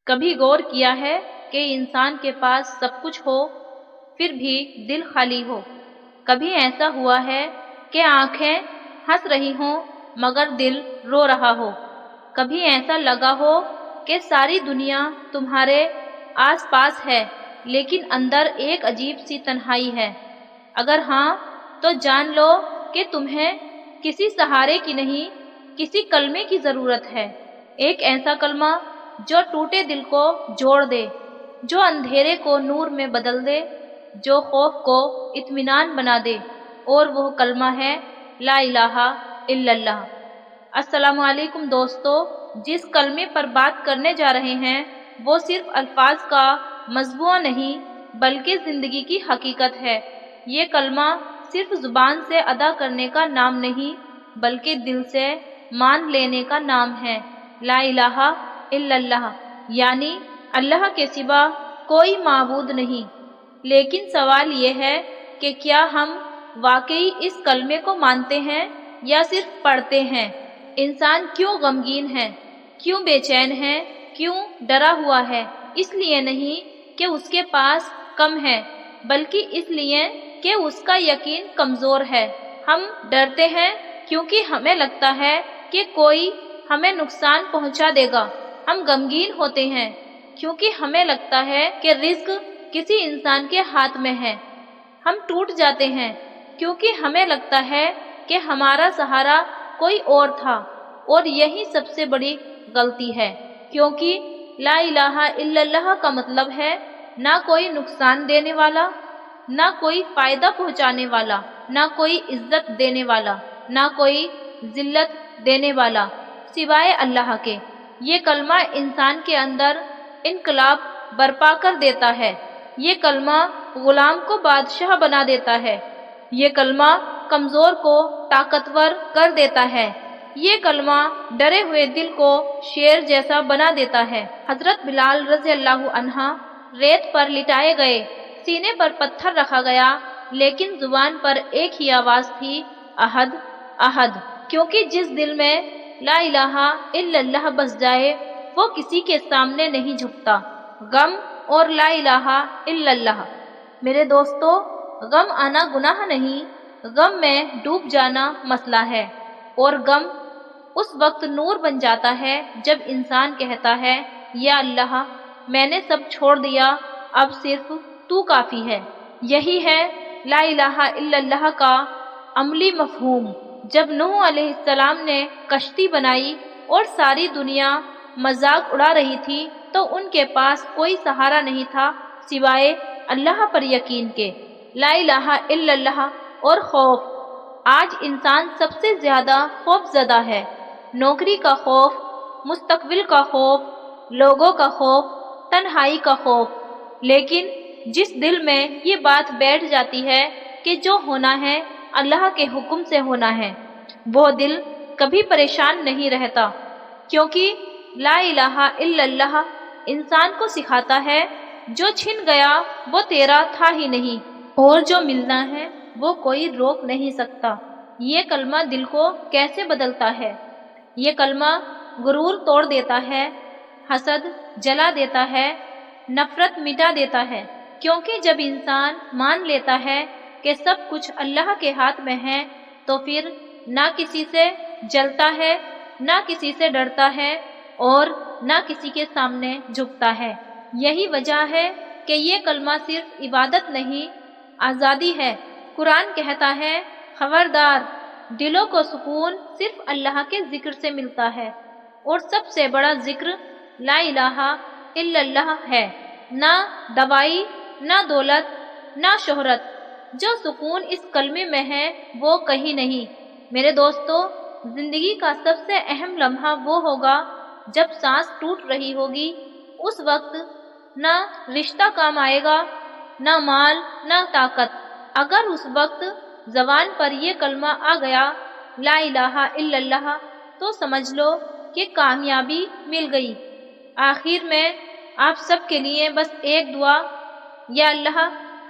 کبھی غور کیا ہے کہ انسان کے پاس سب کچھ ہو پھر بھی دل خالی ہو؟ کبھی ایسا ہوا ہے کہ آنکھیں ہنس رہی ہوں مگر دل رو رہا ہو؟ کبھی ایسا لگا ہو کہ ساری دنیا تمہارے آس پاس ہے لیکن اندر ایک عجیب سی تنہائی ہے؟ اگر ہاں تو جان لو کہ تمہیں کسی سہارے کی نہیں، کسی کلمے کی ضرورت ہے۔ ایک ایسا کلمہ جو ٹوٹے دل کو جوڑ دے، جو اندھیرے کو نور میں بدل دے، جو خوف کو اطمینان بنا دے، اور وہ کلمہ ہے لا الہ الا اللہ۔ السلام علیکم دوستو، جس کلمے پر بات کرنے جا رہے ہیں وہ صرف الفاظ کا مجموعہ نہیں بلکہ زندگی کی حقیقت ہے۔ یہ کلمہ صرف زبان سے ادا کرنے کا نام نہیں بلکہ دل سے مان لینے کا نام ہے۔ لا الہ الا اللہ یعنی اللہ کے سوا کوئی معبود نہیں۔ لیکن سوال یہ ہے کہ کیا ہم واقعی اس کلمے کو مانتے ہیں یا صرف پڑھتے ہیں؟ انسان کیوں غمگین ہے؟ کیوں بے چین ہے؟ کیوں ڈرا ہوا ہے؟ اس لیے نہیں کہ اس کے پاس کم ہے بلکہ اس لیے کہ اس کا یقین کمزور ہے۔ ہم ڈرتے ہیں کیونکہ ہمیں لگتا ہے کہ کوئی ہمیں نقصان پہنچا دے گا۔ ہم غمگین ہوتے ہیں کیونکہ ہمیں لگتا ہے کہ رزق کسی انسان کے ہاتھ میں ہے۔ ہم ٹوٹ جاتے ہیں کیونکہ ہمیں لگتا ہے کہ ہمارا سہارا کوئی اور تھا، اور یہی سب سے بڑی غلطی ہے، کیونکہ لا الہ الا اللہ کا مطلب ہے نہ کوئی نقصان دینے والا، نہ کوئی فائدہ پہنچانے والا، نہ کوئی عزت دینے والا، نہ کوئی ذلت دینے والا سوائے اللہ کے۔ یہ کلمہ انسان کے اندر انقلاب برپا کر دیتا ہے۔ یہ کلمہ غلام کو بادشاہ بنا دیتا ہے۔ یہ کلمہ کمزور کو طاقتور کر دیتا ہے۔ یہ کلمہ ڈرے ہوئے دل کو شیر جیسا بنا دیتا ہے۔ حضرت بلال رضی اللہ عنہ ریت پر لٹائے گئے، سینے پر پتھر رکھا گیا، لیکن زبان پر ایک ہی آواز تھی، احد احد، کیونکہ جس دل میں لا الہ الا اللہ بس جائے وہ کسی کے سامنے نہیں جھکتا۔ غم اور لا الہ الا اللہ۔ میرے دوستو، غم آنا گناہ نہیں، غم میں ڈوب جانا مسئلہ ہے، اور غم اس وقت نور بن جاتا ہے جب انسان کہتا ہے یا اللہ میں نے سب چھوڑ دیا، اب صرف تو کافی ہے۔ یہی ہے لا الہ الا اللہ کا عملی مفہوم۔ جب نوح علیہ السلام نے کشتی بنائی اور ساری دنیا مذاق اڑا رہی تھی تو ان کے پاس کوئی سہارا نہیں تھا سوائے اللہ پر یقین کے۔ لا الہ الا اللہ اور خوف۔ آج انسان سب سے زیادہ خوف زدہ ہے۔ نوکری کا خوف، مستقبل کا خوف، لوگوں کا خوف، تنہائی کا خوف۔ لیکن جس دل میں یہ بات بیٹھ جاتی ہے کہ جو ہونا ہے اللہ کے حکم سے ہونا ہے، وہ دل کبھی پریشان نہیں رہتا، کیونکہ لا الہ الا اللہ انسان کو سکھاتا ہے جو چھن گیا وہ تیرا تھا ہی نہیں، اور جو ملنا ہے وہ کوئی روک نہیں سکتا۔ یہ کلمہ دل کو کیسے بدلتا ہے؟ یہ کلمہ غرور توڑ دیتا ہے، حسد جلا دیتا ہے، نفرت مٹا دیتا ہے، کیونکہ جب انسان مان لیتا ہے کہ سب کچھ اللہ کے ہاتھ میں ہے تو پھر نہ کسی سے جلتا ہے، نہ کسی سے ڈرتا ہے، اور نہ کسی کے سامنے جھکتا ہے۔ یہی وجہ ہے کہ یہ کلمہ صرف عبادت نہیں، آزادی ہے۔ قرآن کہتا ہے خبردار، دلوں کو سکون صرف اللہ کے ذکر سے ملتا ہے، اور سب سے بڑا ذکر لا الہ الا اللہ ہے۔ نہ دوائی، نہ دولت، نہ شہرت، جو سکون اس کلمے میں ہے وہ کہیں نہیں۔ میرے دوستو، زندگی کا سب سے اہم لمحہ وہ ہوگا جب سانس ٹوٹ رہی ہوگی۔ اس وقت نہ رشتہ کام آئے گا، نہ مال، نہ طاقت۔ اگر اس وقت زبان پر یہ کلمہ آ گیا لا الہ الا اللہ تو سمجھ لو کہ کامیابی مل گئی۔ آخر میں آپ سب کے لیے بس ایک دعا، یا اللہ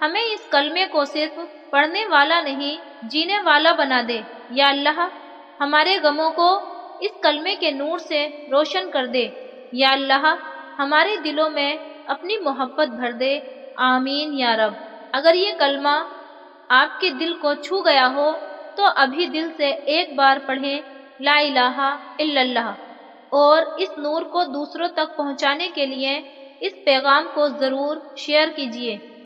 ہمیں اس کلمے کو صرف پڑھنے والا نہیں جینے والا بنا دے۔ یا اللہ ہمارے غموں کو اس کلمے کے نور سے روشن کر دے۔ یا اللہ ہمارے دلوں میں اپنی محبت بھر دے، آمین یا رب۔ اگر یہ کلمہ آپ کے دل کو چھو گیا ہو تو ابھی دل سے ایک بار پڑھیں لا الہ الا اللہ، اور اس نور کو دوسروں تک پہنچانے کے لیے اس پیغام کو ضرور شیئر کیجیے۔